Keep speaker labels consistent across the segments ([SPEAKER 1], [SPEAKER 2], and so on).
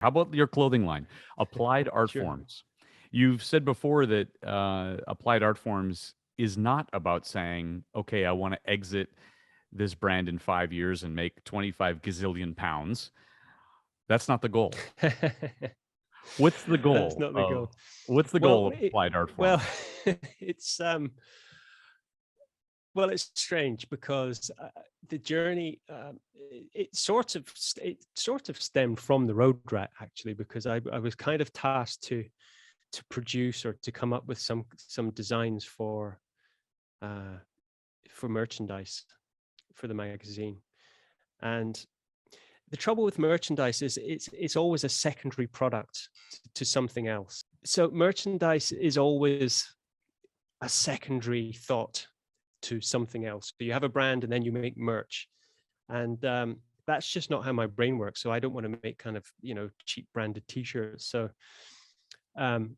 [SPEAKER 1] How about your clothing line, Applied Art
[SPEAKER 2] Sure.
[SPEAKER 1] Forms? You've said before that Applied Art Forms is not about saying, okay, I want to exit this brand in 5 years and make 25 gazillion pounds. That's not the goal. What's the
[SPEAKER 2] That's
[SPEAKER 1] goal
[SPEAKER 2] not the
[SPEAKER 1] of
[SPEAKER 2] goal.
[SPEAKER 1] what's the goal
[SPEAKER 2] Well,
[SPEAKER 1] of Applied Art
[SPEAKER 2] well,
[SPEAKER 1] Forms?
[SPEAKER 2] it's well, it's strange because the journey it sort of stemmed from the road rat, actually, because I was kind of tasked to produce or to come up with some designs uh, for merchandise for the magazine. And the trouble with merchandise is it's always a secondary product to something else. So merchandise is always a secondary thought to something else. So you have a brand and then you make merch, and that's just not how my brain works. So I don't want to make kind of cheap branded T-shirts. So um,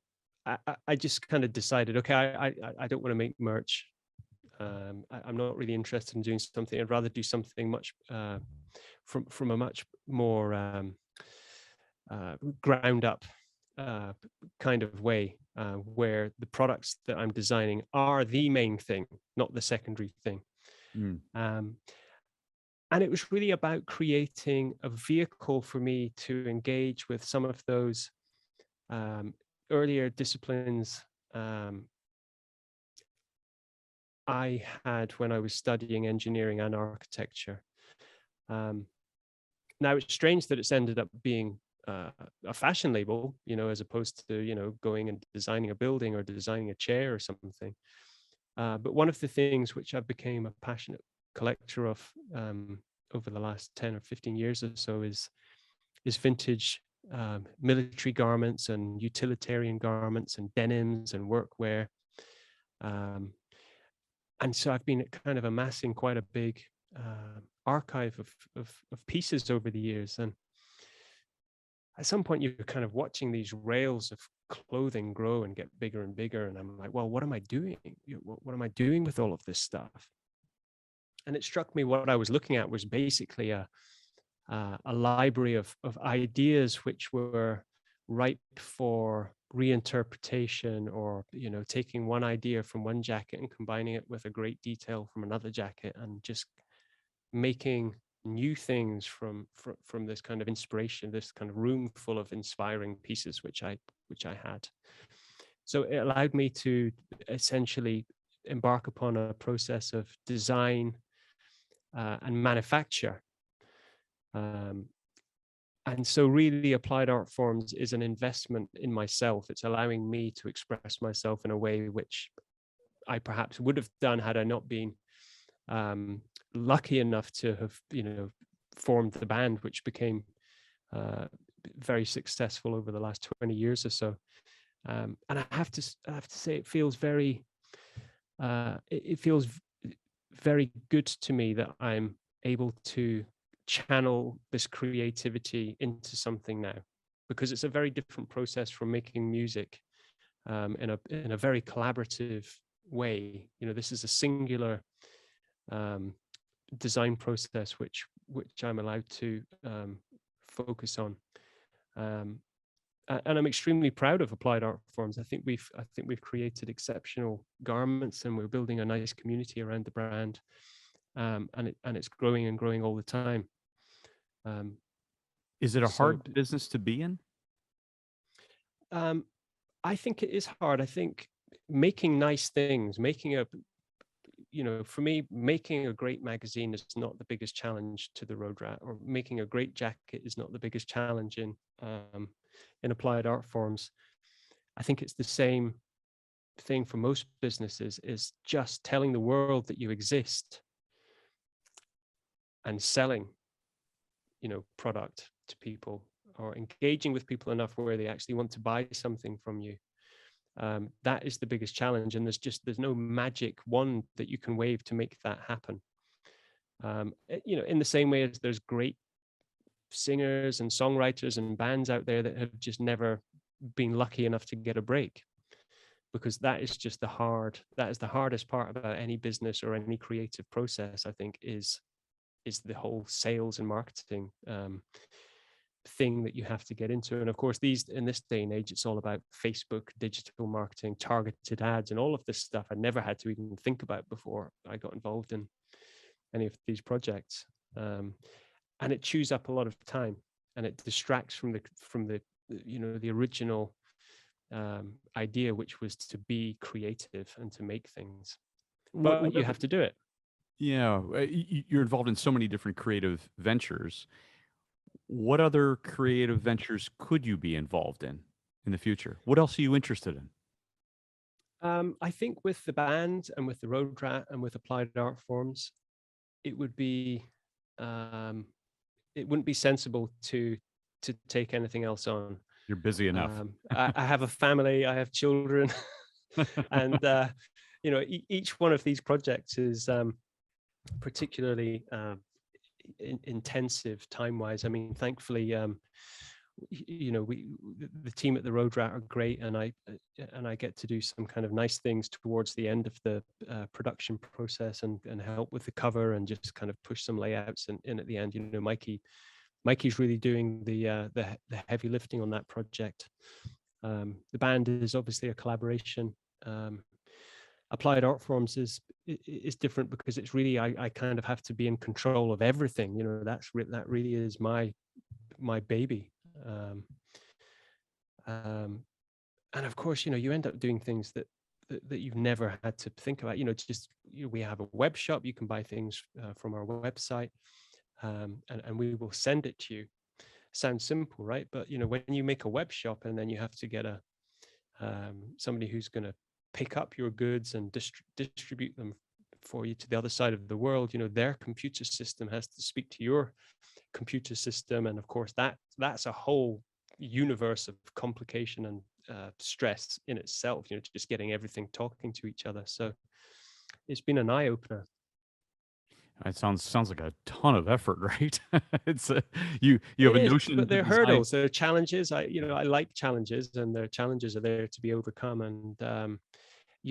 [SPEAKER 2] I just kind of decided, okay, I don't want to make merch. I'm not really interested in doing something. I'd rather do something much from a much more ground up uh, kind of way, where the products that I'm designing are the main thing, not the secondary thing.
[SPEAKER 1] Mm.
[SPEAKER 2] Um, and it was really about creating a vehicle for me to engage with some of those um, earlier disciplines I had when I was studying engineering and architecture. Um, Now it's strange that it's ended up being a fashion label, as opposed to going and designing a building or designing a chair or something. But one of the things which I became a passionate collector of over the last 10 or 15 years or so is vintage military garments and utilitarian garments and denims and workwear. Um, and so I've been kind of amassing quite a big archive of pieces over the years. And at some point, you're kind of watching these rails of clothing grow and get bigger and bigger. And I'm like, well, what am I doing? What am I doing with all of this stuff? And it struck me what I was looking at was basically a library of ideas which were ripe for reinterpretation, or taking one idea from one jacket and combining it with a great detail from another jacket, and just making new things from this kind of inspiration, this kind of room full of inspiring pieces which I had. So it allowed me to essentially embark upon a process of design and manufacture. Um, and so really Applied Art Forms is an investment in myself. It's allowing me to express myself in a way which I perhaps would have done had I not been um, lucky enough to have, formed the band, which became uh, very successful over the last 20 years or so. And I have to say, it feels it feels very good to me that I'm able to channel this creativity into something now, because it's a very different process from making music in a very collaborative way. This is a singular um, design process which I'm allowed to focus on. Um, and I'm extremely proud of Applied Art Forms. I think we've created exceptional garments, and we're building a nice community around the brand. And it's growing and growing all the time. Um,
[SPEAKER 1] Is it a
[SPEAKER 2] so
[SPEAKER 1] hard business to be in?
[SPEAKER 2] um, I think it is hard. I think making nice things, for me, making a great magazine is not the biggest challenge to the road rat, or making a great jacket is not the biggest challenge in Applied Art Forms. I think it's the same thing for most businesses, is just telling the world that you exist and selling, product to people, or engaging with people enough where they actually want to buy something from you. That is the biggest challenge, and there's no magic wand that you can wave to make that happen. In the same way as there's great singers and songwriters and bands out there that have just never been lucky enough to get a break, because that is the hardest part about any business or any creative process, I think, is the whole sales and marketing thing that you have to get into. And of course, in this day and age, it's all about Facebook, digital marketing, targeted ads, and all of this stuff I never had to even think about before I got involved in any of these projects. And it chews up a lot of time, and it distracts from the original idea, which was to be creative and to make things. But
[SPEAKER 1] What
[SPEAKER 2] you
[SPEAKER 1] other,
[SPEAKER 2] have to do it.
[SPEAKER 1] yeah, you're involved in so many different creative ventures. What other creative ventures could you be involved in the future? What else are you interested in?
[SPEAKER 2] I think with the band and with the Road Rat and with applied art forms, it would be um, it wouldn't be sensible to take anything else on.
[SPEAKER 1] You're busy enough.
[SPEAKER 2] I have a family, I have children, and each one of these projects is particularly intensive time-wise. I mean, thankfully, the team at the Road Rat are great, and I get to do some kind of nice things towards the end of the production process, and help with the cover and just kind of push some layouts in at the end. Mikey's really doing the heavy lifting on that project. The band is obviously a collaboration. Applied art forms is different because it's really I kind of have to be in control of everything. That really is my baby. And of course, you end up doing things that you've never had to think about. We have a web shop. You can buy things from our website, and we will send it to you. Sounds simple, right? But when you make a web shop and then you have to get somebody who's going to pick up your goods and distribute them for you to the other side of the world, their computer system has to speak to your computer system, and of course that's a whole universe of complication and stress in itself, just getting everything talking to each other. So it's been an eye-opener.
[SPEAKER 1] It sounds like a ton of effort, right? It's you
[SPEAKER 2] It
[SPEAKER 1] have a
[SPEAKER 2] is,
[SPEAKER 1] notion
[SPEAKER 2] but
[SPEAKER 1] to
[SPEAKER 2] there are
[SPEAKER 1] design.
[SPEAKER 2] hurdles, there are challenges. I like challenges, and the challenges are there to be overcome. And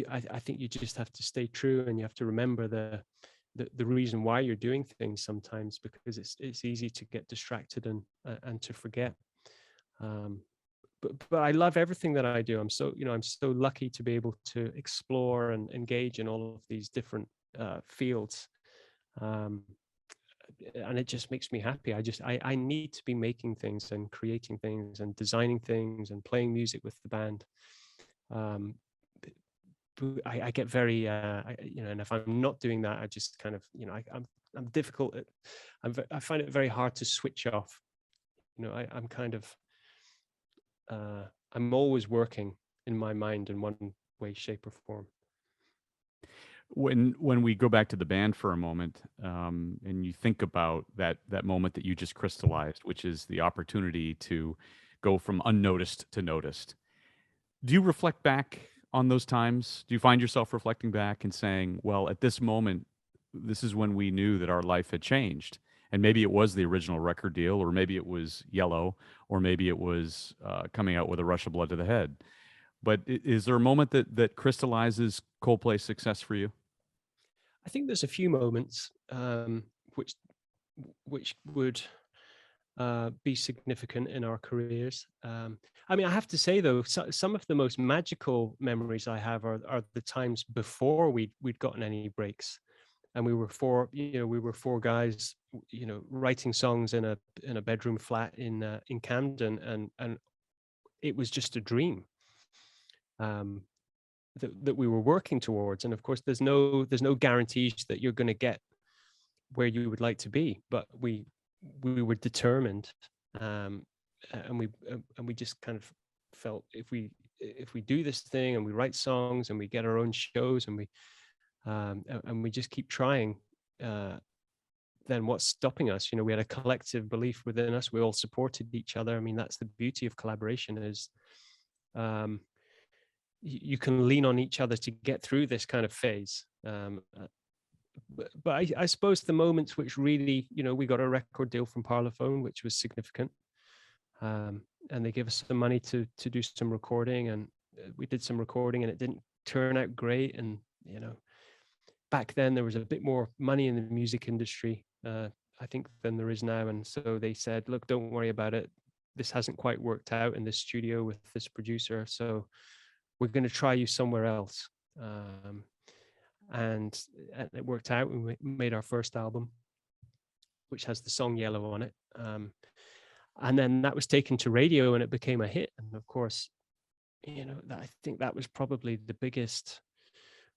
[SPEAKER 2] I think you just have to stay true, and you have to remember the reason why you're doing things sometimes, because it's easy to get distracted and to forget. But I love everything that I do. I'm so lucky to be able to explore and engage in all of these different fields. And it just makes me happy. I need to be making things and creating things and designing things and playing music with the band. I get very, and if I'm not doing that, I just kind of, I'm difficult. I find it very hard to switch off. I'm kind of, I'm always working in my mind in one way, shape, or form.
[SPEAKER 1] When we go back to the band for a moment, and you think about that moment that you just crystallized, which is the opportunity to go from unnoticed to noticed. Do you reflect back on those times? Do you find yourself reflecting back and saying, "Well, at this moment, this is when we knew that our life had changed," and maybe it was the original record deal, or maybe it was Yellow, or maybe it was coming out with a rush of blood to the head. But is there a moment that crystallizes Coldplay's success for you?
[SPEAKER 2] I think there's a few moments which would be significant in our careers. I mean, I have to say though, some of the most magical memories I have are the times before we'd gotten any breaks, and we were four guys, writing songs in a bedroom flat in Camden, and it was just a dream. That we were working towards. And of course, there's no guarantees that you're going to get where you would like to be, but we were determined, and we just kind of felt if we do this thing and we write songs and we get our own shows and we just keep trying, then what's stopping us? We had a collective belief within us. We all supported each other. I mean, that's the beauty of collaboration, is you can lean on each other to get through this kind of phase. But I suppose the moments which really, we got a record deal from Parlophone, which was significant. And they gave us some money to do some recording, and we did some recording, and it didn't turn out great. And, back then there was a bit more money in the music industry, I think, than there is now. And so they said, look, don't worry about it. this hasn't quite worked out in this studio with this producer, so we're going to try you somewhere else. And it worked out. We made our first album, which has the song Yellow on it. And then that was taken to radio and it became a hit. And of course, I think that was probably the biggest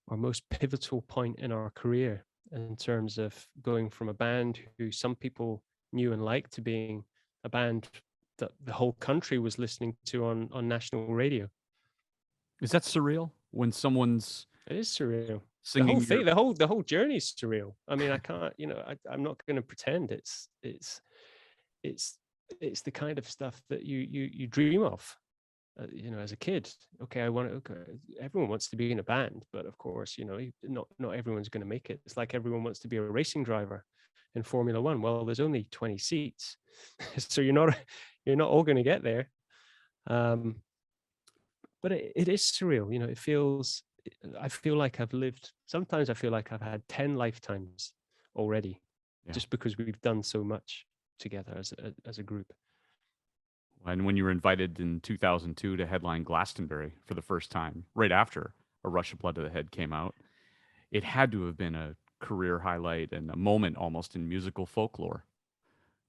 [SPEAKER 2] or most pivotal point in our career in terms of going from a band who some people knew and liked to being a band that the whole country was listening to on national radio.
[SPEAKER 1] Is that surreal when someone's
[SPEAKER 2] It is surreal.
[SPEAKER 1] singing
[SPEAKER 2] The whole thing,
[SPEAKER 1] your...
[SPEAKER 2] the whole journey is surreal. I mean, I can't, I'm not going to pretend it's the kind of stuff that you dream of, as a kid. Okay, everyone wants to be in a band, but of course, not everyone's going to make it. It's like everyone wants to be a racing driver in Formula One. Well, there's only 20 seats, so you're not all going to get there. But it is surreal. I feel like sometimes I feel like I've had 10 lifetimes already, just because we've done so much together as a group.
[SPEAKER 1] And when you were invited in 2002 to headline Glastonbury for the first time, right after A Rush of Blood to the Head came out, it had to have been a career highlight and a moment almost in musical folklore.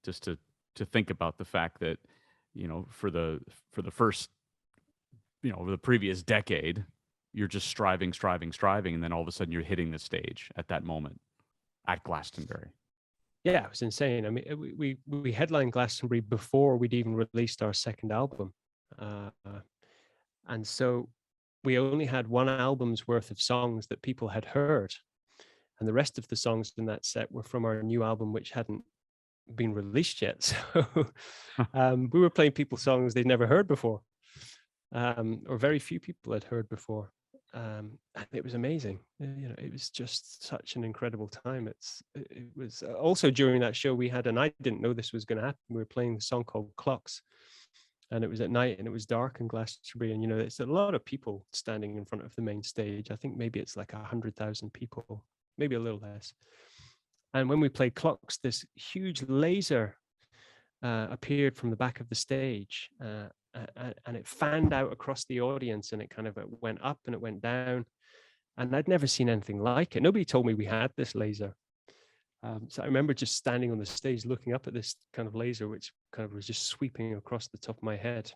[SPEAKER 1] Just to think about the fact that, for the first, over the previous decade, you're just striving, and then all of a sudden you're hitting the stage at that moment at Glastonbury.
[SPEAKER 2] Yeah, it was insane. I mean, we headlined Glastonbury before we'd even released our second album. And so we only had one album's worth of songs that people had heard. And the rest of the songs in that set were from our new album, which hadn't been released yet. So we were playing people songs they'd never heard before, or very few people had heard before. And it was amazing. It was just such an incredible time. It was also during that show we had, and I didn't know this was going to happen. We were playing a song called Clocks, and it was at night and it was dark in Glastonbury, and it's a lot of people standing in front of the main stage. I think maybe it's like 100,000 people, maybe a little less. And when we played Clocks, this huge laser appeared from the back of the stage. And it fanned out across the audience, and it kind of went up and it went down, and I'd never seen anything like it. Nobody told me we had this laser. So I remember just standing on the stage looking up at this kind of laser, which kind of was just sweeping across the top of my head,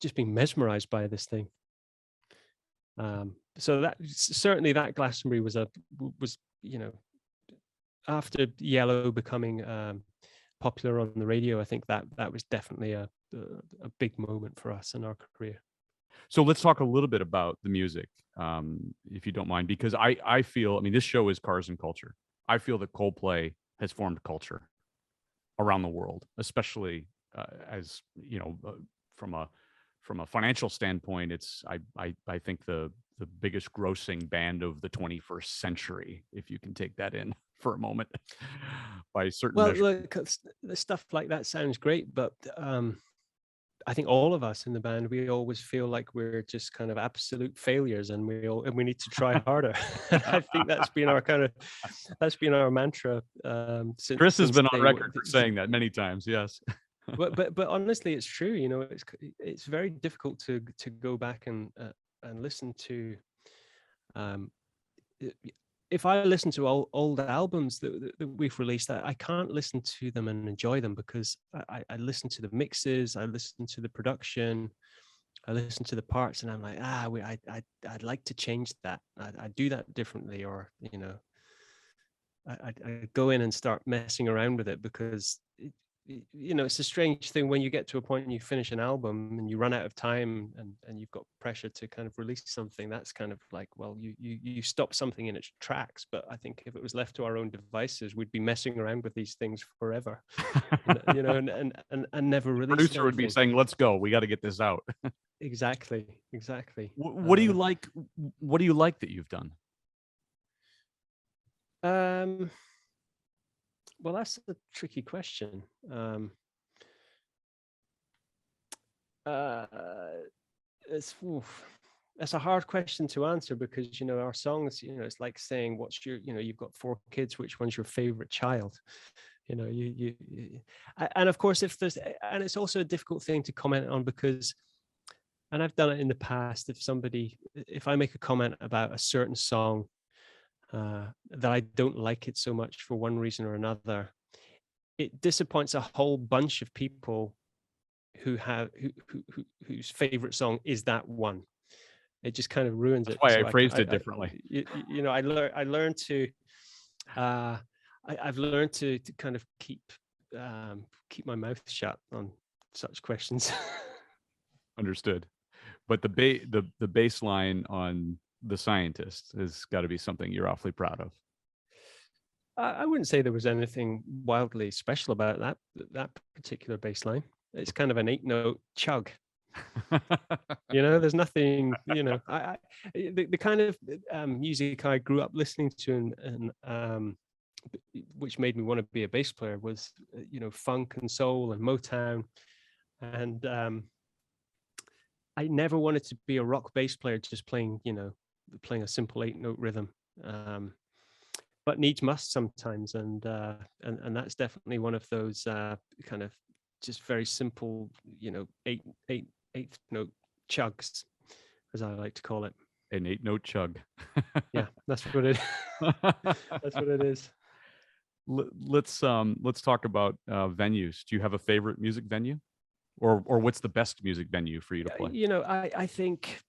[SPEAKER 2] just being mesmerized by this thing. So that certainly that Glastonbury was after Yellow becoming popular on the radio, I think that was definitely a big moment for us in our career.
[SPEAKER 1] So let's talk a little bit about the music, if you don't mind, because I feel, this show is Cars and Culture. I feel that Coldplay has formed culture around the world, especially as from a financial standpoint. It's I think the biggest grossing band of the 21st century, if you can take that in for a moment. By certain measures.
[SPEAKER 2] Look, stuff like that sounds great, but I think all of us in the band, we always feel like we're just kind of absolute failures, and we need to try harder. I think that's been our mantra. Since
[SPEAKER 1] Chris has been on record for saying that many times. Yes.
[SPEAKER 2] but honestly, it's true. It's very difficult to go back and listen to. If I listen to old albums that we've released, I can't listen to them and enjoy them, because I listen to the mixes, I listen to the production, I listen to the parts, and I'm like, I'd like to change that. I'd do that differently, or I go in and start messing around with it, because it's a strange thing when you get to a point and you finish an album and you run out of time, and you've got pressure to kind of release something. That's kind of like, well, you stop something in its tracks. But I think if it was left to our own devices, we'd be messing around with these things forever, and never release.
[SPEAKER 1] The producer would be saying, "Let's go. We got to get this out."
[SPEAKER 2] Exactly.
[SPEAKER 1] What do you like? What do you like that you've done?
[SPEAKER 2] Well, that's a tricky question. It's a hard question to answer, because our songs, it's like saying, what's your, you've got 4 kids, which one's your favorite child? And of course, if there's, and it's also a difficult thing to comment on because, and I've done it in the past, if I make a comment about a certain song that I don't like it so much for one reason or another, it disappoints a whole bunch of people whose favorite song is that one. It just kind of ruins
[SPEAKER 1] That's
[SPEAKER 2] it.
[SPEAKER 1] why I
[SPEAKER 2] So
[SPEAKER 1] phrased it differently.
[SPEAKER 2] I learned to I've learned to kind of keep my mouth shut on such questions.
[SPEAKER 1] Understood. But the baseline on The Scientist has got to be something you're awfully proud of.
[SPEAKER 2] I wouldn't say there was anything wildly special about that particular bass line. It's kind of an 8-note chug. There's nothing. The kind of music I grew up listening to, and which made me want to be a bass player was, funk and soul and Motown, and I never wanted to be a rock bass player just playing a simple 8-note rhythm. But needs must sometimes, and that's definitely one of those kind of just very simple, eighth note chugs, as I like to call it.
[SPEAKER 1] An 8-note chug.
[SPEAKER 2] Yeah, that's what it. That's what it is.
[SPEAKER 1] Let's talk about venues. Do you have a favorite music venue, or what's the best music venue for you to play?
[SPEAKER 2] I think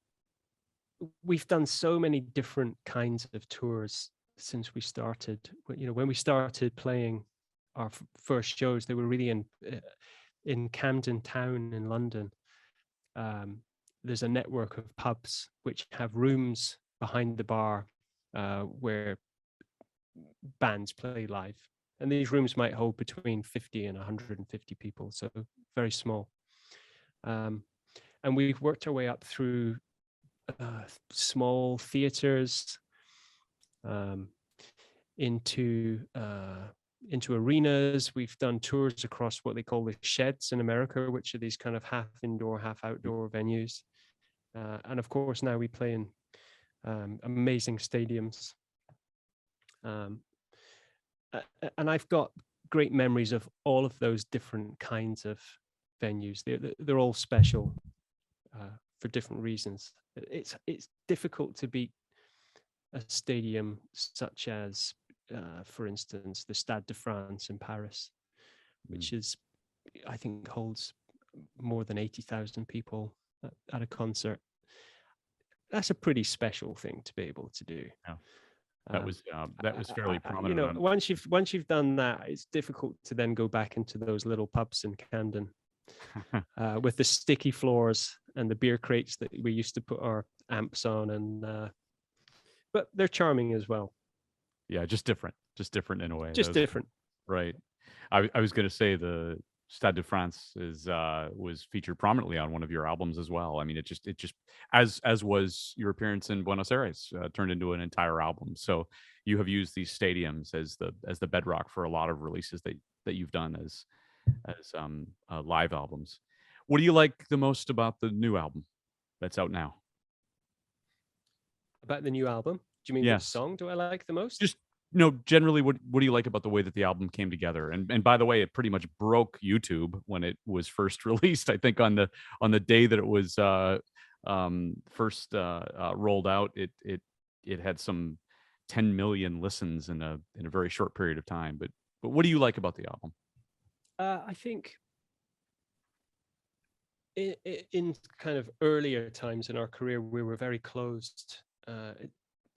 [SPEAKER 2] we've done so many different kinds of tours since we started. When we started playing our first shows, they were really in Camden Town in London. There's a network of pubs which have rooms behind the bar where bands play live, and these rooms might hold between 50 and 150 people, so very small. And we've worked our way up through small theaters, into arenas. We've done tours across what they call the sheds in America, which are these kind of half indoor, half outdoor venues. And of course, now we play in amazing stadiums. And I've got great memories of all of those different kinds of venues. They're all special for different reasons. It's difficult to beat a stadium such as, for instance, the Stade de France in Paris, which is, I think, holds more than 80,000 people at a concert. That's a pretty special thing to be able to do.
[SPEAKER 1] Yeah. That was fairly prominent.
[SPEAKER 2] Once you've done that, it's difficult to then go back into those little pubs in Camden with the sticky floors and the beer crates that we used to put our amps on, and but they're charming as well.
[SPEAKER 1] Yeah, just different in a way.
[SPEAKER 2] Just different,
[SPEAKER 1] right? I was going to say the Stade de France was featured prominently on one of your albums as well. I mean, it just as was your appearance in Buenos Aires, turned into an entire album. So you have used these stadiums as the bedrock for a lot of releases that you've done as live albums. What do you like the most about the new album that's out now?
[SPEAKER 2] About the new album? Do you mean
[SPEAKER 1] Yes.
[SPEAKER 2] Which song do I like the most?
[SPEAKER 1] Just generally, what do you like about the way that the album came together? And by the way, it pretty much broke YouTube when it was first released. I think on the day that it was first rolled out, it had some 10 million listens in a very short period of time. But what do you like about the album?
[SPEAKER 2] I think in kind of earlier times in our career, we were very closed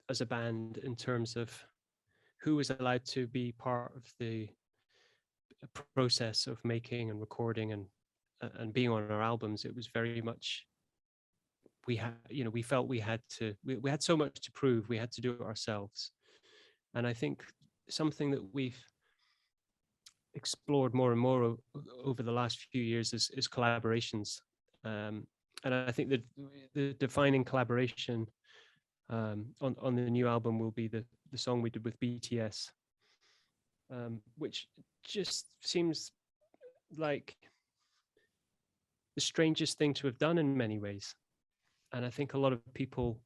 [SPEAKER 2] as a band in terms of who was allowed to be part of the process of making and recording and being on our albums. It was very much, we felt we had so much to prove. We had to do it ourselves. And I think something that we've explored more and more over the last few years is collaborations. And I think that the defining collaboration on the new album will be the song we did with BTS, which just seems like the strangest thing to have done in many ways. And I think a lot of people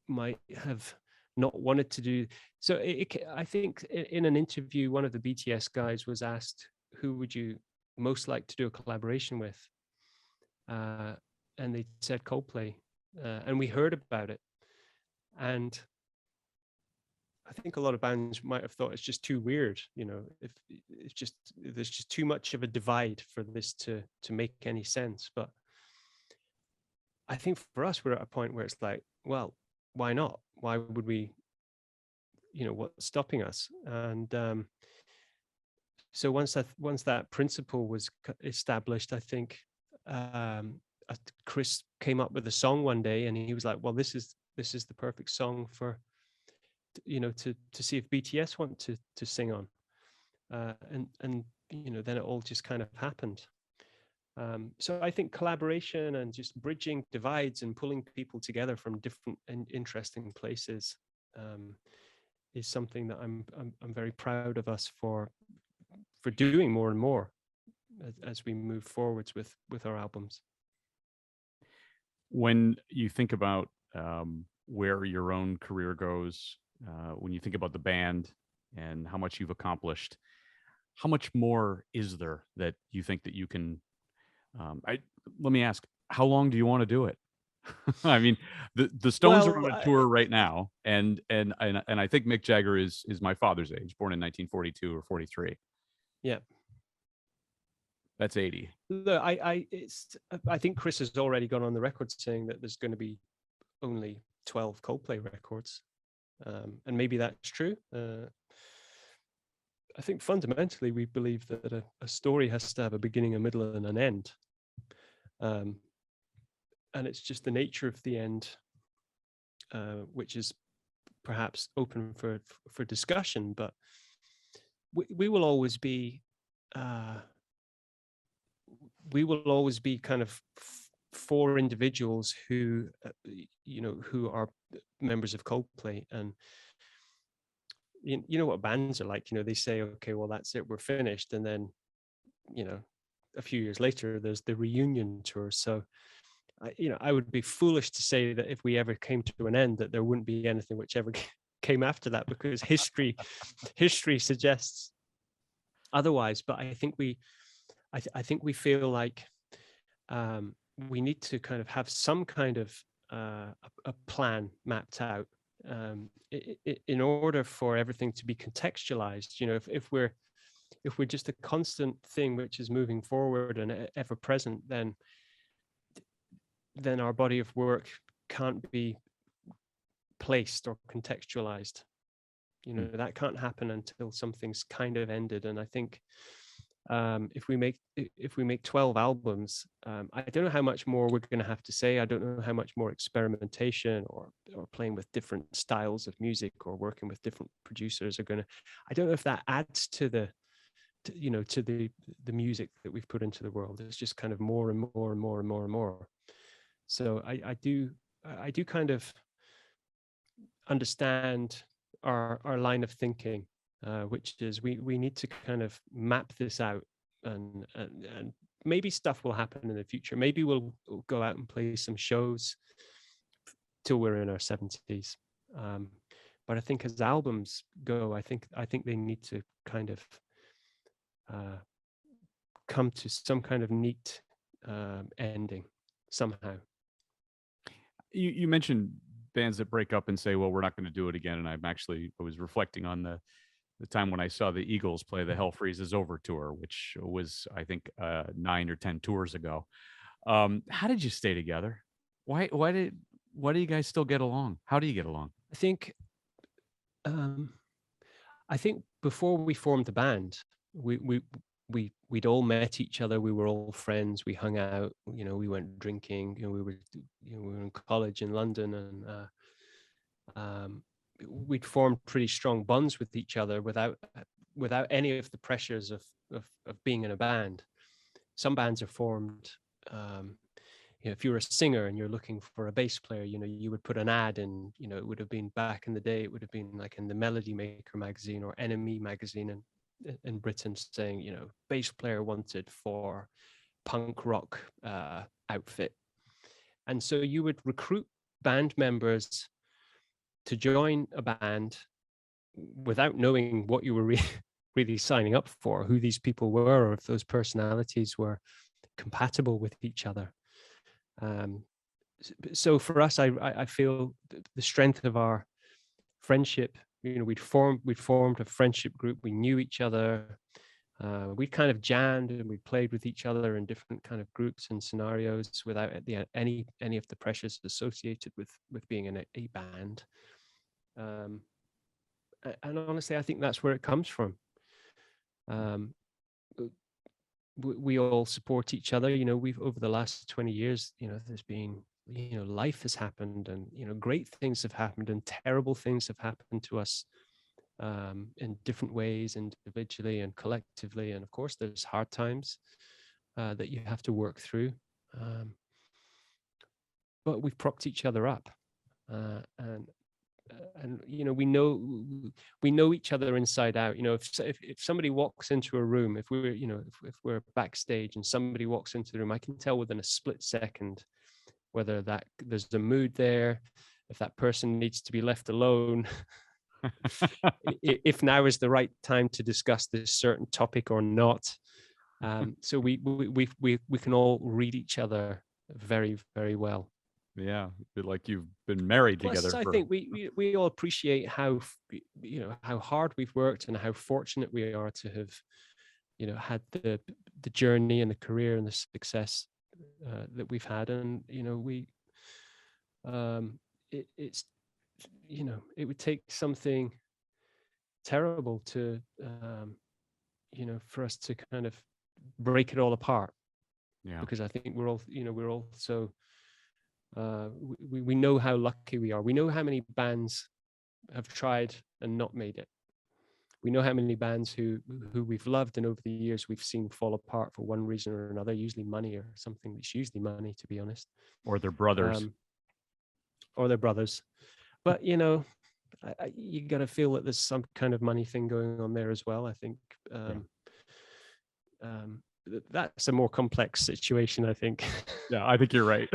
[SPEAKER 2] might have not wanted to do. So I think in an interview, one of the BTS guys was asked, who would you most like to do a collaboration with? And they said Coldplay. And we heard about it. And I think a lot of bands might have thought it's just too weird, if it's just, there's just too much of a divide for this to make any sense. But I think for us, we're at a point where it's like, well, why not? Why would we, what's stopping us? And so once that principle was established, I think Chris came up with a song one day, and he was like, well, this is the perfect song for, to see if BTS want to sing on. And then it all just kind of happened. So I think collaboration and just bridging divides and pulling people together from different and interesting places is something that I'm very proud of us for doing more and more as we move forwards with our albums.
[SPEAKER 1] When you think about where your own career goes, when you think about the band and how much you've accomplished, how much more is there that you think that you can? Let me ask, how long do you want to do it? I mean, the Stones are on a tour right now, and I think Mick Jagger is my father's age, born in 1942 or 43.
[SPEAKER 2] Yeah.
[SPEAKER 1] That's 80.
[SPEAKER 2] Look, I think Chris has already gone on the record saying that there's going to be only 12 Coldplay records, and maybe that's true. I think fundamentally we believe that a story has to have a beginning, a middle, and an end, and it's just the nature of the end, which is perhaps open for discussion. But we will always be. We will always be kind of four individuals who, who are members of Coldplay. And you know what bands are like, they say, okay, well, that's it, we're finished. And then, a few years later, there's the reunion tour. So, I would be foolish to say that if we ever came to an end, that there wouldn't be anything which ever came after that, because history suggests otherwise. But I think I think we feel like we need to kind of have some kind of a plan mapped out in order for everything to be contextualized. If we're just a constant thing which is moving forward and ever present, then our body of work can't be placed or contextualized. That can't happen until something's kind of ended. And I think if we make 12 albums, I don't know how much more we're going to have to say. I don't know how much more experimentation or playing with different styles of music or working with different producers are going to. I don't know if that adds to the music that we've put into the world. It's just kind of more and more and more and more and more. So I do kind of understand our line of thinking. Which is we need to kind of map this out, and maybe stuff will happen in the future. Maybe we'll go out and play some shows till we're in our 70s. But I think as albums go, I think they need to kind of come to some kind of neat ending somehow.
[SPEAKER 1] You mentioned bands that break up and say, well, we're not going to do it again. And I was reflecting on the time when I saw the Eagles play the Hell Freezes Over tour, which was, I think, 9 or 10 tours ago. How did you stay together? Why do you guys still get along? How do you get along?
[SPEAKER 2] I think before we formed the band, we'd all met each other. We were all friends. We hung out. We went drinking. We were in college in London, and we'd formed pretty strong bonds with each other without any of the pressures of being in a band. Some bands are formed, if you're a singer and you're looking for a bass player, you would put an ad in, it would have been back in the day, it would have been like in the Melody Maker magazine or NME magazine in Britain saying, bass player wanted for punk rock outfit. And so you would recruit band members to join a band without knowing what you were really signing up for, who these people were, or if those personalities were compatible with each other. So for us, I feel the strength of our friendship. We'd formed a friendship group. We knew each other. We kind of jammed and we played with each other in different kind of groups and scenarios without any of the pressures associated with being in a band. And honestly, I think that's where it comes from. We all support each other. We've, over the last 20 years, there's been, life has happened, and great things have happened and terrible things have happened to us, in different ways, individually and collectively. And of course there's hard times that you have to work through, but we've propped each other up, and we know each other inside out. If somebody walks into a room, if we're backstage and somebody walks into the room, I can tell within a split second whether that there's a mood there, if that person needs to be left alone, if now is the right time to discuss this certain topic or not. So we can all read each other very, very well.
[SPEAKER 1] Yeah, like you've been married
[SPEAKER 2] Plus,
[SPEAKER 1] together.
[SPEAKER 2] I think we all appreciate how hard we've worked and how fortunate we are to have had the journey and the career and the success that we've had. And it's it would take something terrible to for us to kind of break it all apart.
[SPEAKER 1] Yeah.
[SPEAKER 2] Because I think we're all so we know how lucky we are. We know how many bands have tried and not made it. We know how many bands who we've loved and over the years we've seen fall apart for one reason or another, usually money or something. It's usually money, to be honest.
[SPEAKER 1] Or their brothers.
[SPEAKER 2] Or their brothers. But you got to feel that there's some kind of money thing going on there as well. I think that's a more complex situation, I think.
[SPEAKER 1] Yeah, I think you're right.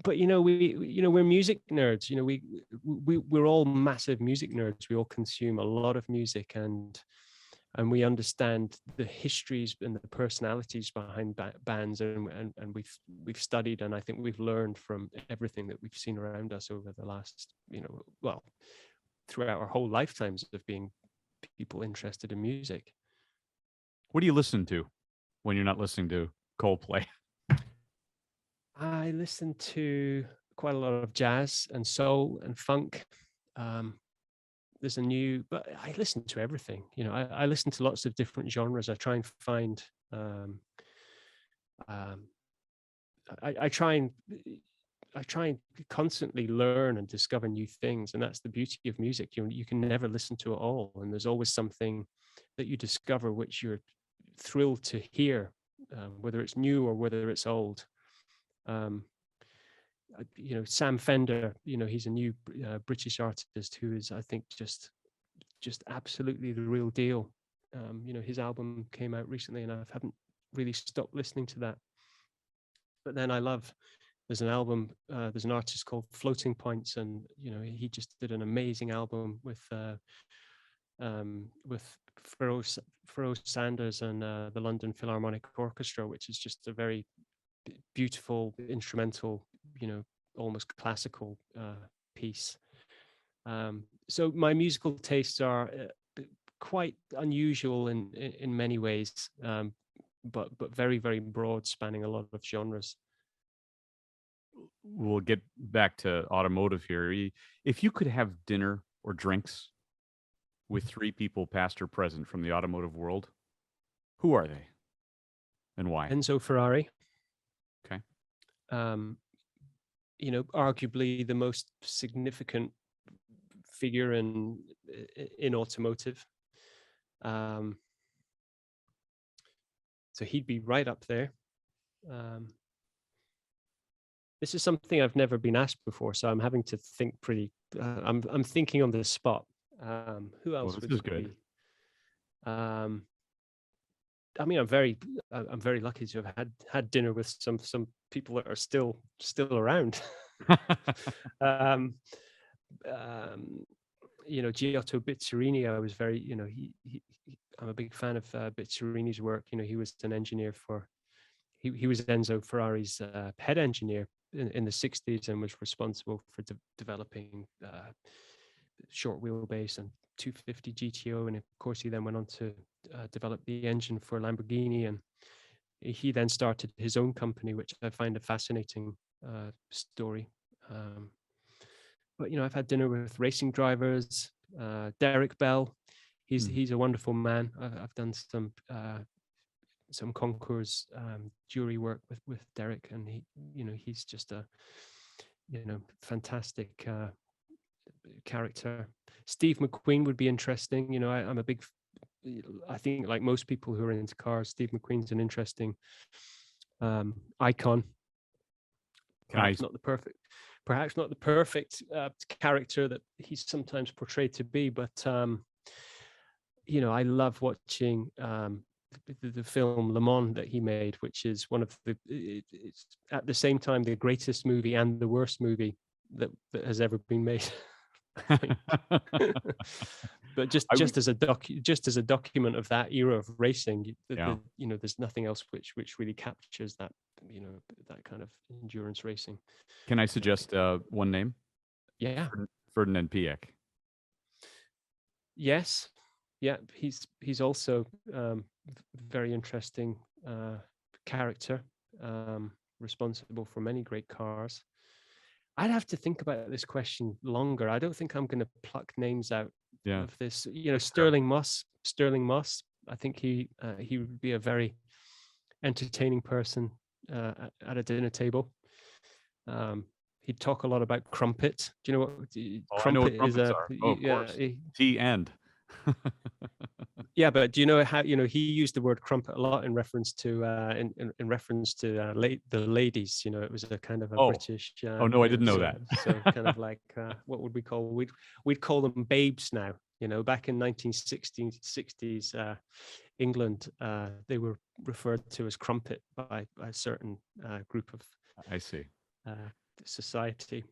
[SPEAKER 2] But we're music nerds. We're all massive music nerds. We all consume a lot of music, and we understand the histories and the personalities behind bands, and we've studied, and I think we've learned from everything that we've seen around us over the last, throughout our whole lifetimes of being people interested in music.
[SPEAKER 1] What do you listen to when you're not listening to Coldplay?
[SPEAKER 2] I listen to quite a lot of jazz and soul and funk. There's but I listen to everything. I listen to lots of different genres. I try and find, I try and constantly learn and discover new things, and that's the beauty of music. You can never listen to it all, and there's always something that you discover which you're thrilled to hear, whether it's new or whether it's old. Sam Fender, he's a new British artist who is, I think, just absolutely the real deal. His album came out recently and I haven't really stopped listening to that. But then there's an album, there's an artist called Floating Points, and he just did an amazing album with Pharoah Sanders and the London Philharmonic Orchestra, which is just a very beautiful instrumental, almost classical piece. So my musical tastes are quite unusual in many ways, but very, very broad, spanning a lot of genres.
[SPEAKER 1] We'll get back to Automotive here. If you could have dinner or drinks with 3 people, past or present, from the automotive world, who are they and why?
[SPEAKER 2] Enzo Ferrari.
[SPEAKER 1] Okay.
[SPEAKER 2] Arguably the most significant figure in automotive. So he'd be right up there. This is something I've never been asked before, so I'm having to think pretty. I'm thinking on the spot. Who else would it be? I mean, I'm very lucky to have had dinner with some people that are still around. um, Giotto Bizzarini, I was very, I'm a big fan of Bizzarini's work. He was an engineer he was Enzo Ferrari's head engineer in the 60s, and was responsible for developing short wheelbase and 250 GTO. And of course, he then went on to develop the engine for Lamborghini. And he then started his own company, which I find a fascinating story. But I've had dinner with racing drivers. Derek Bell, he's a wonderful man. I've done some concours jury work with Derek, and he's just a fantastic character. Steve McQueen would be interesting. I'm a big, I think, like most people who are into cars, Steve McQueen's an interesting icon. Perhaps not the perfect character that he's sometimes portrayed to be, but I love watching the film Le Mans that he made, which is one of it's at the same time the greatest movie and the worst movie that has ever been made. But just as a document of that era of racing, there's nothing else which really captures that that kind of endurance racing.
[SPEAKER 1] Can I suggest one name?
[SPEAKER 2] Yeah,
[SPEAKER 1] Ferdinand Piëch.
[SPEAKER 2] Yes, yeah, he's also very interesting character, responsible for many great cars. I'd have to think about this question longer. I don't think I'm going to pluck names out of this. Sterling Moss. I think he would be a very entertaining person at a dinner table. He'd talk a lot about crumpet. Do you know what crumpet is?
[SPEAKER 1] Of course. T and.
[SPEAKER 2] Yeah, but do you know how he used the word crumpet a lot in reference to in reference to the ladies? It was a kind of a British.
[SPEAKER 1] Oh no, I didn't know that.
[SPEAKER 2] So kind of like what would we call? We'd call them babes now. Back in 1960s England, they were referred to as crumpet by a certain group of.
[SPEAKER 1] I see.
[SPEAKER 2] Society.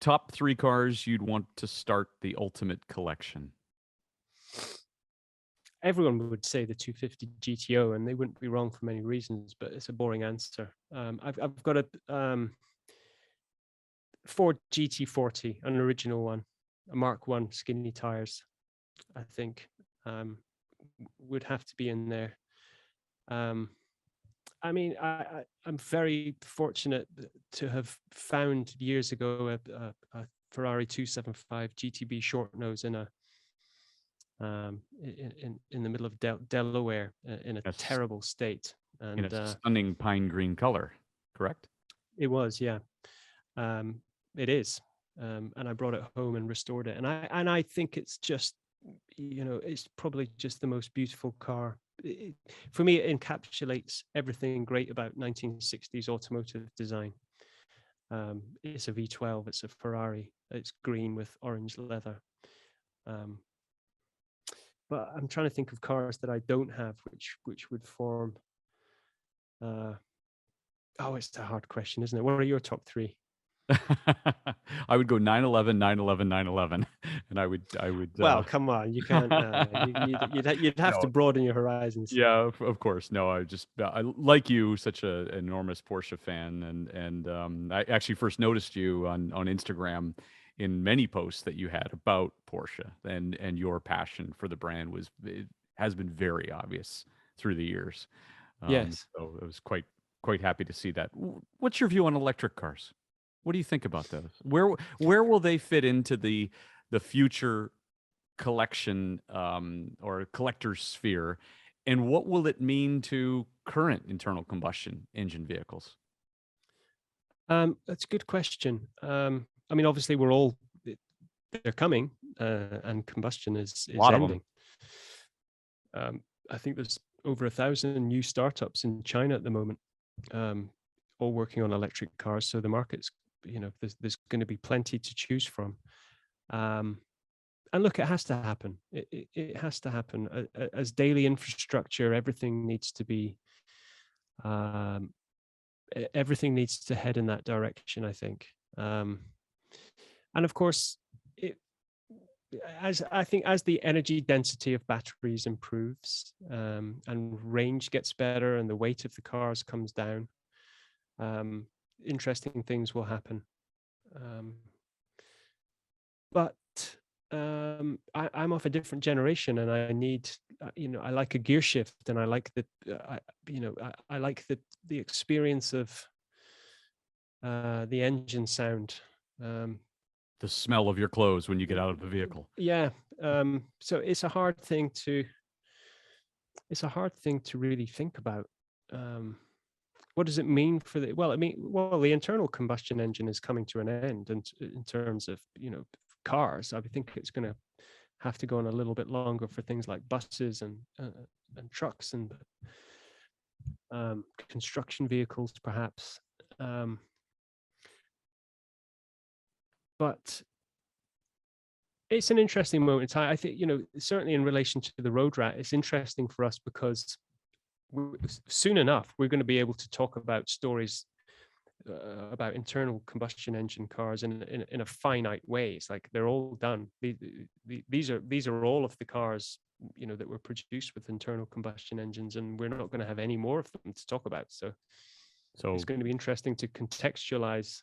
[SPEAKER 1] Top 3 cars you'd want to start the ultimate collection.
[SPEAKER 2] Everyone would say the 250 GTO, and they wouldn't be wrong for many reasons, but it's a boring answer. I've got a Ford GT40, an original one, a Mark I, skinny tires, I think, would have to be in there. I mean, I'm very fortunate to have found years ago a Ferrari 275 GTB short nose in the middle of Delaware in a terrible state, and
[SPEAKER 1] in a stunning pine green color. Correct?
[SPEAKER 2] It was, yeah. It is, and I brought it home and restored it, and I think it's just, it's probably just the most beautiful car. For me, it encapsulates everything great about 1960s automotive design. It's a V12, it's a Ferrari, it's green with orange leather. But I'm trying to think of cars that I don't have, which would form. It's a hard question, isn't it? What are your top 3?
[SPEAKER 1] I would go 911, 911, 911, and I would.
[SPEAKER 2] Well, come on, you can't. You'd have to broaden your horizons.
[SPEAKER 1] Yeah, of course. No, I like you, such an enormous Porsche fan, and I actually first noticed you on Instagram in many posts that you had about Porsche, and your passion for the brand has been very obvious through the years.
[SPEAKER 2] Yes.
[SPEAKER 1] So I was quite happy to see that. What's your view on electric cars? What do you think about those? Where will they fit into the future collection or collector's sphere, and what will it mean to current internal combustion engine vehicles?
[SPEAKER 2] That's a good question. I mean, obviously, they're coming, and combustion is ending. I think there's over 1,000 new startups in China at the moment, all working on electric cars. So the market's, there's going to be plenty to choose from. And look, it has to happen. It has to happen. As daily infrastructure, everything needs to be, everything needs to head in that direction, I think. And of course, it, as I think as the energy density of batteries improves, and range gets better and the weight of the cars comes down, um, interesting things will happen. Um, but I'm of a different generation, and I need, I like a gear shift, and I like I like the experience of the engine sound. Um,
[SPEAKER 1] The smell of your clothes when you get out of the vehicle.
[SPEAKER 2] yeah. So it's a hard thing to really think about. Um, what does it mean for the, well, the internal combustion engine is coming to an end, and in terms of, cars, I think it's going to have to go on a little bit longer for things like buses and trucks and construction vehicles, perhaps. But it's an interesting moment in time. I think, certainly in relation to the road rat, it's interesting for us because soon enough we're going to be able to talk about stories about internal combustion engine cars in a finite way. It's like they're all done. These are all of the cars, that were produced with internal combustion engines, and we're not going to have any more of them to talk about. So it's going to be interesting to contextualize,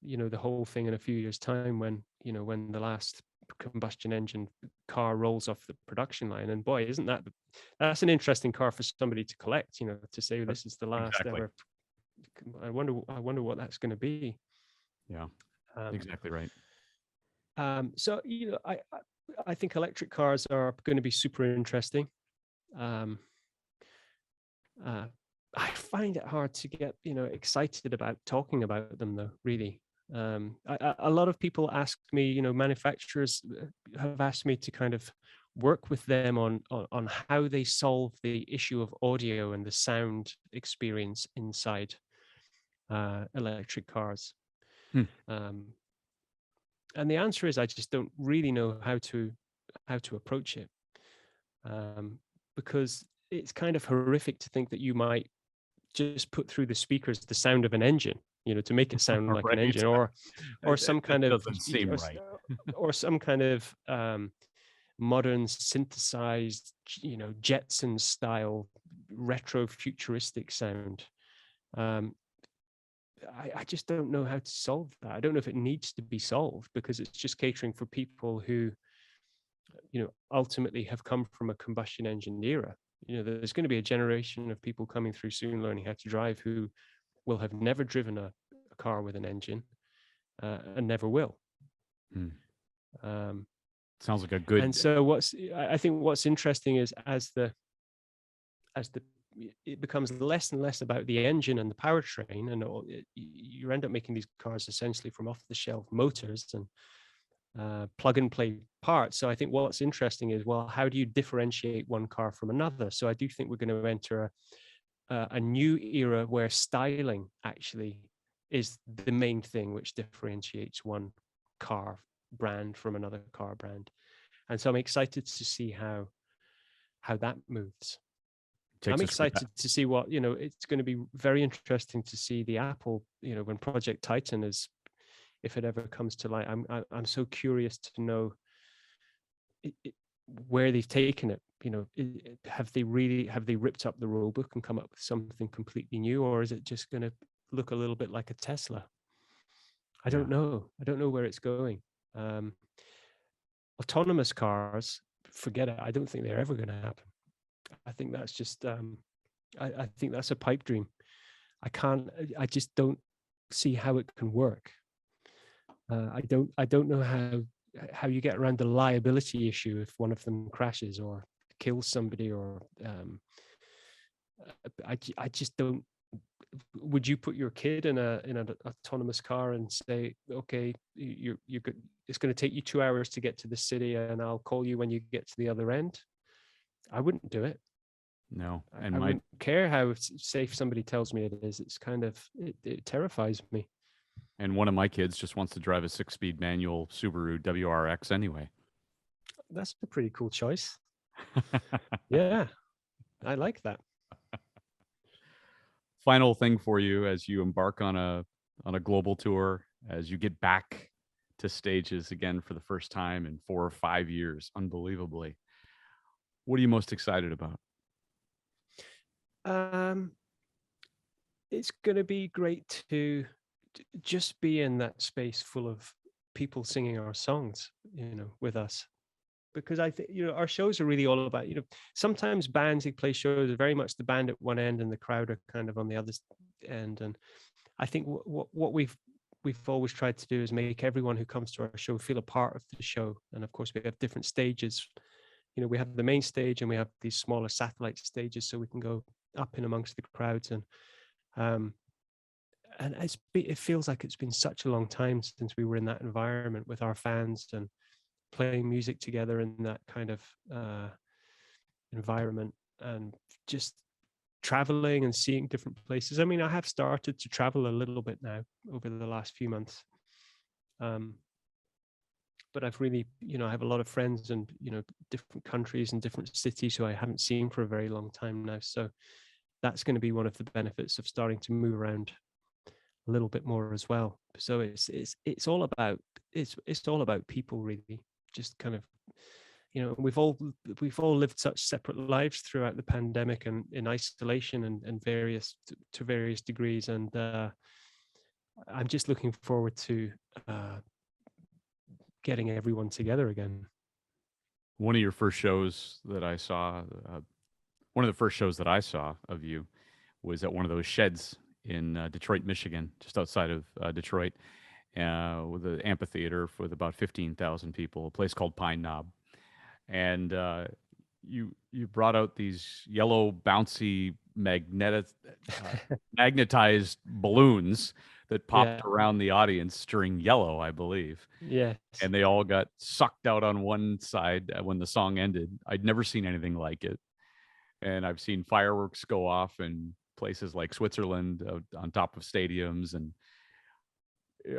[SPEAKER 2] the whole thing in a few years' time, when when the last combustion engine car rolls off the production line. And boy, isn't that's an interesting car for somebody to collect, to say this is the last
[SPEAKER 1] Exactly.
[SPEAKER 2] ever. I wonder what that's going to be.
[SPEAKER 1] Yeah, exactly right.
[SPEAKER 2] So I think electric cars are going to be super interesting. Um, I find it hard to get excited about talking about them, though. Really, a lot of people ask me, manufacturers have asked me to kind of work with them on how they solve the issue of audio and the sound experience inside electric cars. And the answer is I just don't really know how to approach it, because it's kind of horrific to think that you might just put through the speakers the sound of an engine, to make it sound like an
[SPEAKER 1] Right.
[SPEAKER 2] engine, or some
[SPEAKER 1] That
[SPEAKER 2] kind of
[SPEAKER 1] doesn't seem right.
[SPEAKER 2] or some kind of modern synthesized, Jetson style retro futuristic sound. I just don't know how to solve that. I don't know if it needs to be solved, because it's just catering for people who, ultimately have come from a combustion engine era. There's going to be a generation of people coming through soon learning how to drive who will have never driven a car with an engine, and never will.
[SPEAKER 1] Sounds like a good.
[SPEAKER 2] And so I think what's interesting is as it becomes less and less about the engine and the powertrain, and you end up making these cars essentially from off-the-shelf motors and plug and play parts. So I think what's interesting is, well, how do you differentiate one car from another? So I do think we're going to enter a new era where styling actually is the main thing which differentiates one car brand from another car brand. And so I'm excited to see how that moves. I'm excited to see what, it's going to be very interesting to see the Apple, when Project Titan is, if it ever comes to light. I'm so curious to know where they've taken it. Have they ripped up the rule book and come up with something completely new, or is it just going to look a little bit like a Tesla? I don't know. I don't know where it's going. Autonomous cars, forget it. I don't think they're ever going to happen. I think that's just, I think that's a pipe dream. I just don't see how it can work. I don't know how you get around the liability issue if one of them crashes or kills somebody, or I just don't. Would you put your kid in an autonomous car and say, okay, you're good, it's going to take you 2 hours to get to the city, and I'll call you when you get to the other end? I wouldn't do it.
[SPEAKER 1] No,
[SPEAKER 2] and I wouldn't care how safe somebody tells me it is. It's kind of, it terrifies me.
[SPEAKER 1] And one of my kids just wants to drive a 6-speed manual Subaru WRX anyway.
[SPEAKER 2] That's a pretty cool choice. Yeah, I like that.
[SPEAKER 1] Final thing for you as you embark on a global tour as you get back to stages again for the first time in 4 or 5 years, unbelievably. What are you most excited about?
[SPEAKER 2] It's going to be great to just be in that space full of people singing our songs, with us. Because I think, our shows are really all about, sometimes bands, they play shows are very much the band at one end and the crowd are kind of on the other end. And I think what we've always tried to do is make everyone who comes to our show feel a part of the show. And of course, we have different stages. We have the main stage and we have these smaller satellite stages, so we can go up in amongst the crowds. And it feels like it's been such a long time since we were in that environment with our fans and playing music together in that kind of environment, and just traveling and seeing different places. I mean, I have started to travel a little bit now over the last few months. But I've really, I have a lot of friends in, different countries and different cities who I haven't seen for a very long time now. So that's going to be one of the benefits of starting to move around a little bit more as well. So it's all about people, really. Just kind of, we've all lived such separate lives throughout the pandemic and in isolation and to various degrees. And I'm just looking forward to getting everyone together again.
[SPEAKER 1] One of your first shows that I saw, one of the first shows that I saw of you was at one of those sheds in Detroit, Michigan, just outside of Detroit, with an amphitheater with about 15,000 people, a place called Pine Knob. And you brought out these yellow, bouncy, magnetized balloons that popped around the audience during Yellow, I believe.
[SPEAKER 2] Yes.
[SPEAKER 1] And they all got sucked out on one side when the song ended. I'd never seen anything like it. And I've seen fireworks go off in places like Switzerland on top of stadiums. And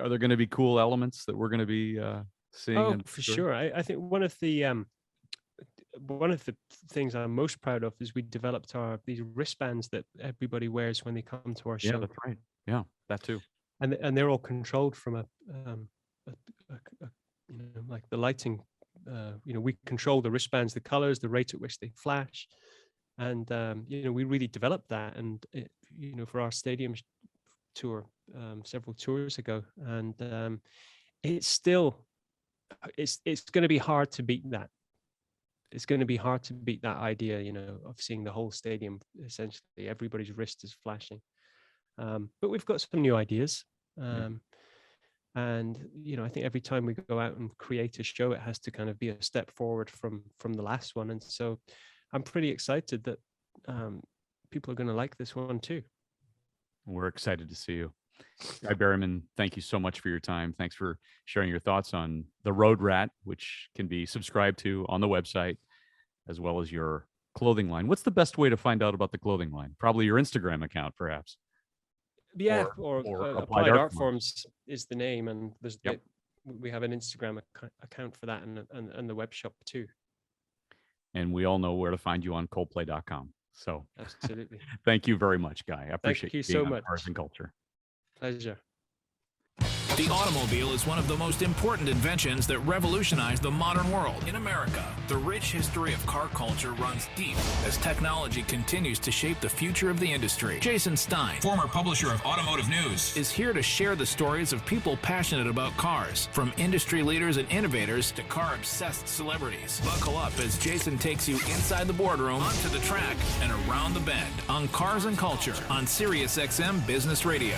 [SPEAKER 1] are there going to be cool elements that we're going to be seeing?
[SPEAKER 2] Oh, for sure. I think one of the things I'm most proud of is we developed these wristbands that everybody wears when they come to our show.
[SPEAKER 1] Yeah, that's right. Yeah, that too.
[SPEAKER 2] And they're all controlled from like the lighting. We control the wristbands, the colors, the rate at which they flash, and we really developed that. And for our stadium tour several tours ago, and it's going to be hard to beat that. It's going to be hard to beat that idea, of seeing the whole stadium, essentially everybody's wrist is flashing. But we've got some new ideas. And, I think every time we go out and create a show, it has to kind of be a step forward from the last one. And so I'm pretty excited that people are going to like this one too.
[SPEAKER 1] We're excited to see you. Guy Berryman, thank you so much for your time. Thanks for sharing your thoughts on The Road Rat, which can be subscribed to on the website, as well as your clothing line. What's the best way to find out about the clothing line? Probably your Instagram account, perhaps.
[SPEAKER 2] Yeah, or Applied Art Forms is the name, and we have an Instagram account for that, and the web shop too.
[SPEAKER 1] And we all know where to find you on Coldplay.com. So
[SPEAKER 2] absolutely.
[SPEAKER 1] Thank you very much, Guy. I appreciate
[SPEAKER 2] you so much.
[SPEAKER 1] Cars and Culture.
[SPEAKER 2] Pleasure.
[SPEAKER 3] The automobile is one of the most important inventions that revolutionized the modern world. In America, the rich history of car culture runs deep as technology continues to shape the future of the industry. Jason Stein,
[SPEAKER 4] former publisher of Automotive News,
[SPEAKER 3] is here to share the stories of people passionate about cars, from industry leaders and innovators to car-obsessed celebrities. Buckle up as Jason takes you inside the boardroom, onto the track, and around the bend on Cars and Culture on SiriusXM Business Radio.